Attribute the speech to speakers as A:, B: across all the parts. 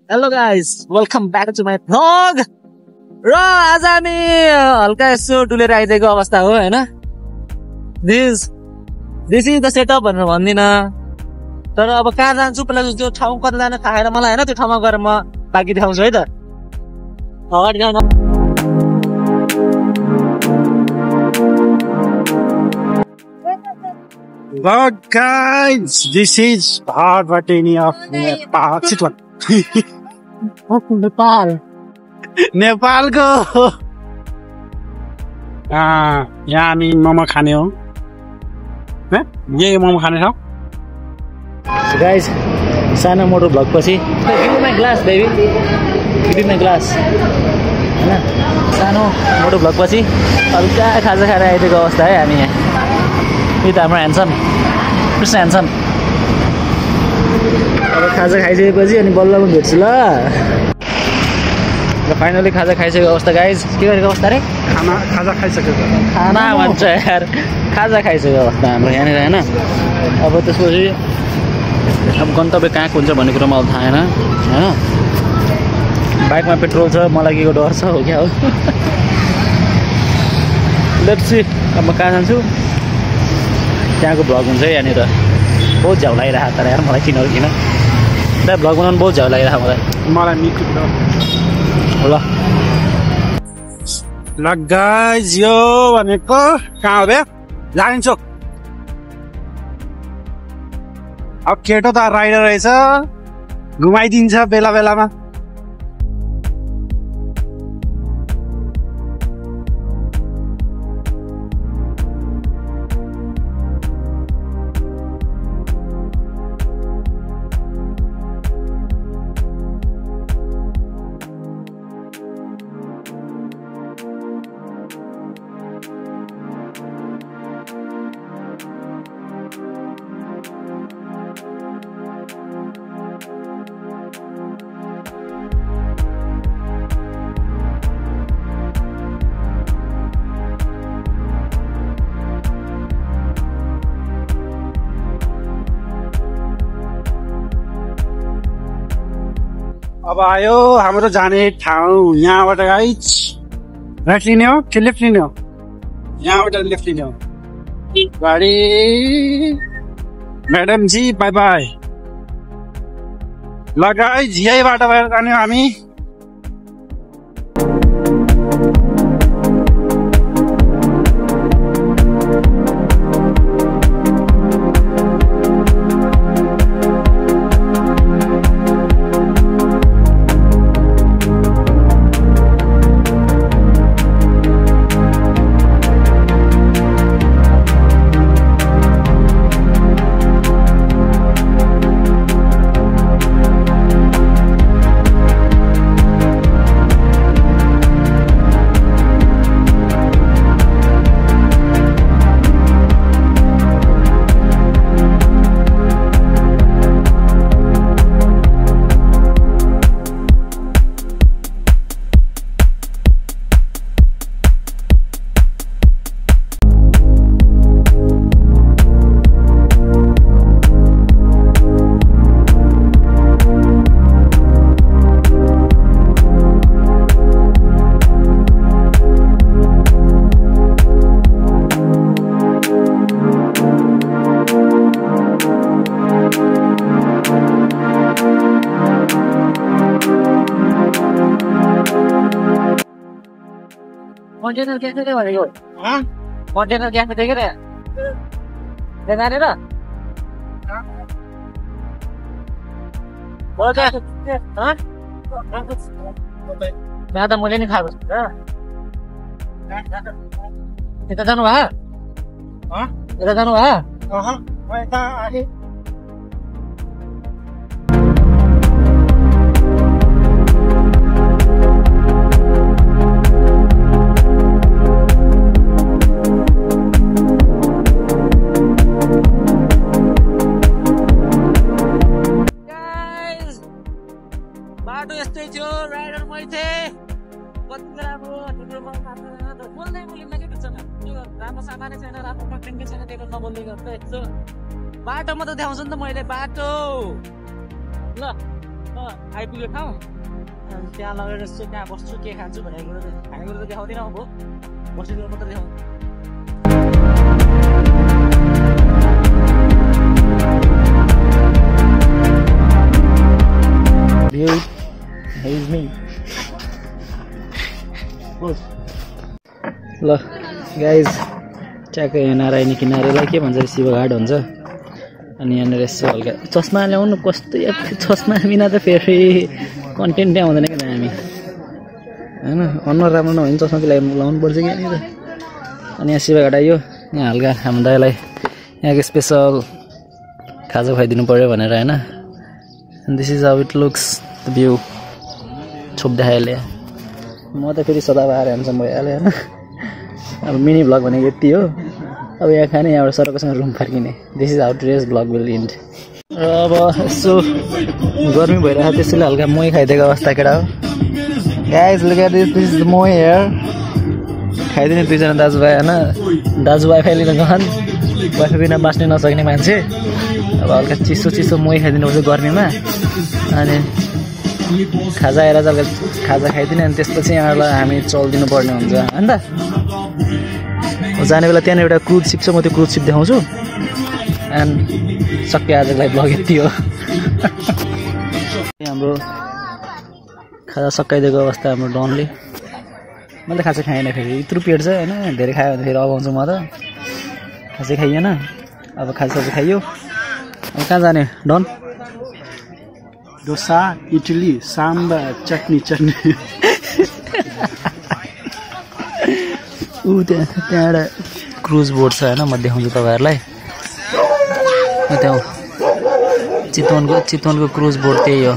A: Hello guys welcome back to my vlog र आज हामी हल्का यसो डुलेर आइदिएको अवस्था हो हैन दिस इज द सेटअप भनेर भन्दिन तर अब कहाँ जान्छु पहिला त्यो ठाउँ कता जान थाहा छैन मलाई हैन त्यो ठाउँमा गएर म बाँकी देखाउँछु है त अगाडि जाउँ
B: But guys, this is Bharvatini of Nepal. Chitwan.
A: Nepal
B: नेपालको यहाँ हामी मोमो खाने हो यही मोमो खाने छौँ
A: गाइस सानो मोटो भ्लग पछि give my glass baby give my glass हैन सानो मोटो भ्लग पछि हल्का खाजा खाएर आइदिएको अवस्था है हामी यहाँ यो त हाम्रो ह्यान्डसम कृष्ण ह्यान्डसम अब खाजा खाइसकेपछि अनि बल्ल म भेट्छु ल र फाइनली खाजा खाइसकेको अवस्था गाइज के गरेको अवस्था रे
B: खाजा खाइसकेको
A: खाना भन्छ यार खाजा खाइसकेको अवस्था हाम्रो यहाँनिर होइन अब त्यसपछि अब गन्तव्य कहाँको हुन्छ भन्ने कुरो मलाई थाहा छैन होइन बाइकमा पेट्रोल छ मलाई केको डर छ हो क्या हो लेट्स सी अब म कहाँ जान्छु त्यहाँको भ्लग हुन्छ यहाँनिर बहुत झ्याउ लागिरहेको तर यार मलाई किन त्यहाँ भ्लग बनाउनु बहुत झ्याउ लागिरहेको
B: मलाई मिठो
A: ल
B: ल गाइज यो भनेको कहाँ हो बे जानिन्छ अब केटो त राइडर रहेछ घुमाइदिन्छ बेला बेलामा अब आयो हाम्रो जाने ठाउँ यहाँबाट गाइज राइट लिने हो कि लेफ्ट लिने हो यहाँबाट लेफ्ट लिने हो गाडी म्याडम जी बाई बाई ल गाइज यहीबाट भएर जाने हो हामी
A: कन्टेनर क्यास चाहिँ भनेको कन्टेनर क्यास देखेर जानेर यहाँ त मैले नि खाएको छु यता जानु भयो यता जानु भयो बाटो यस्तै थियो राइडर मै थिएँ कति राम्रो बोल्दै बोलिन्न के बिचमा त्यो राम्रो सामानै छैन राम्रो कन्टेन्टै छैन त्यो नबोल्दै गर्दा यस्तो बाटो मात्रै देखाउँछु नि त मैले बाटो ल आइपुग्यो ठाउँ अनि त्यहाँ लगेर यसो त्यहाँ बस्छु के खान्छु भनेर खानेकुरो त देखाउँदिनँ अब बसेको मात्रै देखाउँ ल गाइज ट्याक्कै यहाँ नारायणी किनारेलाई के भन्छ शिवघाट भन्छ अनि यहाँनिर यसो हल्का चस्मा ल्याउनु कस्तो चस्मा बिना त फेरि कन्टेन्टै आउँदैन क्या हामी होइन अनुहार राम्रो नभए पनि चस्मा लाउनु पर्छ कि यहाँनिर अनि यहाँ शिवघाट आइयो यहाँ हल्का हाम्रो दाइलाई यहाँको स्पेसल खाजा खुवाइदिनु पऱ्यो भनेर होइन this is how it looks the view छोप्दै हाल्यो म त फेरि सदाबहार ह्यान्डसम भइहाल्यो होइन अब मिनी भ्लग भनेको यति हो अब यहाँ खाने यहाँबाट सरकोसँग रुम फर्किने this is how today's vlog will end र अब यसो गर्मी भइरहेको त्यसैले हल्का मोही खाइदिएको अवस्था केटा हो guys look at this is the मोही हेयर खाइदिने दुईजना दाजुभाइ होइन दाजु वाइफाई लिन गहन वाइफाई बिना बाँच्नै नसक्ने मान्छे अब हल्का चिसो चिसो मोही खाइदिनुपर्छ गर्मीमा अनि खाजा आएर चाहिँ खाजा खाइदिने अनि त्यसपछि यहाँलाई हामी चलिदिनु पर्ने हुन्छ होइन त जाने बेला त्यहाँनिर एउटा क्रुज सिप छ म त्यो क्रुज सिप देखाउँछु एन्ड सक्यो आजलाई ब्लग यति हो हाम्रो खाजा सकाइदिएको अवस्था हाम्रो डनले मैले खाजा खाएन फेरि यत्रो पेट छ होइन धेरै खायो भने फेरि अगाउँछु म त खाजा खाइएन अब खाजा खाइयो अब कहाँ जाने डन
B: डोसा इडली साम्बार चटनी
A: त्यहाँ एउटा क्रुज बोट छ होइन म देखाउँछु तपाईँहरूलाई त्यहाँ चितवनको क्रुज बोट त्यही हो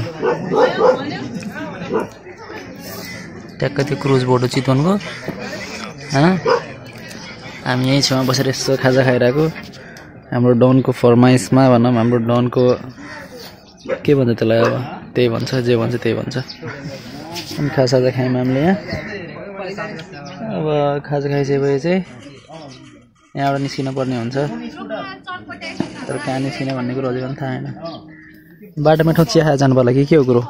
A: ट्याक्कै त्यो क्रुज बोट हो चितवनको होइन हामी यहीँ छेउमा बसेर यसो खाजा खाइरहेको हाम्रो डनको फरमाइसमा भनौँ हाम्रो डनको के भन्छ त्यसलाई अब त्यही भन्छ जे भन्छ त्यही भन्छ अनि खाजा खायौँ हामीले यहाँ अब खाजा खाइसकेपछि चाहिँ यहाँबाट निस्किनु पर्ने हुन्छ तर कहाँ निस्किने भन्ने कुरो अझै पनि थाहा छैन बाटोमा ठाउँ चिया खाएर जानु पर्ला के हो कुरो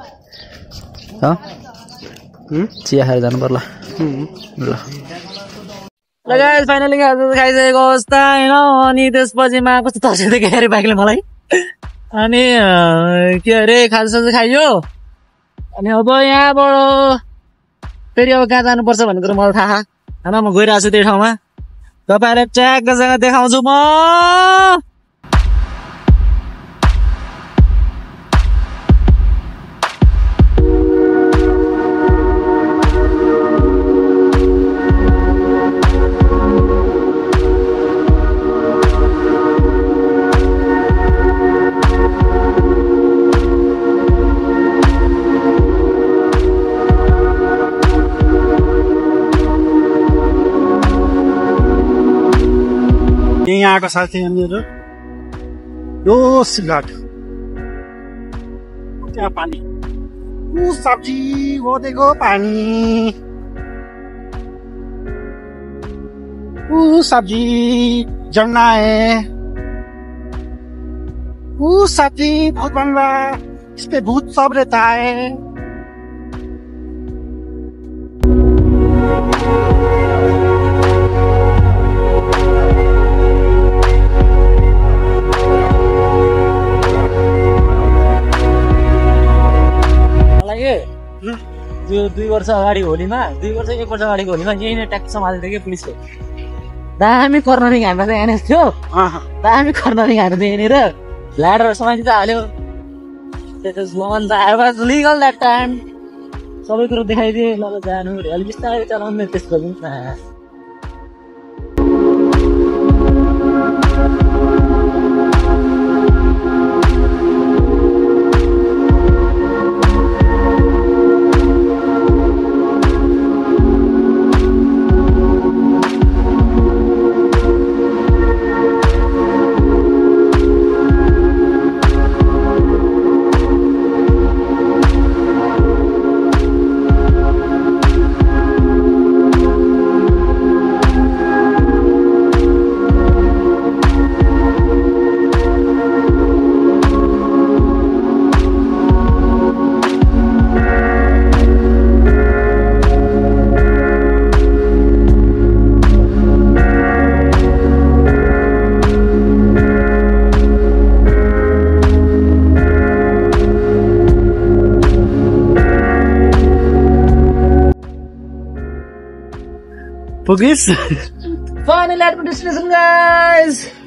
A: चिया खाएर जानु पर्ला ल गाइस फाइनली खाजा खाइसकेको अवस्था होइन अनि त्यसपछि मा कस्तो तर्सिँदै गयो अरे बाइकले मलाई अनि के अरे खाजासाजा खाइयो अनि अब यहाँबाट फेरि अब कहाँ जानुपर्छ भन्ने कुरो मलाई थाहा होइन म गइरहेको छु त्यो ठाउँमा तपाईँहरूलाई ट्याक्कसँग देखाउँछु म
B: यहाँको साथी हामीहरू यो सिलघाट त्यहाँ पानी सब्जी गोदेको पानी सब्जी जमना है सब्जी बहुत बन रहा है इस पे भूत सब रहता है
A: त्यो 2 वर्ष अगाडि होलीमा 1 वर्ष अगाडिको होलीमा यही नै ट्याक्स समाल्दै थियो पुलिसले दामी कर्नरिङ हान्दा चाहिँ यहाँनिर थियो दामी कर्नरिङ हान्दा यहाँनिर ल्याडर समाति त हाल्यो लिगल द्याट टाइम सबै कुरो देखाइदिए ल जानु अलिक बिस्तारै चलाउनु त्यसपछि
B: पुगिस
A: Finally at my destination, guys.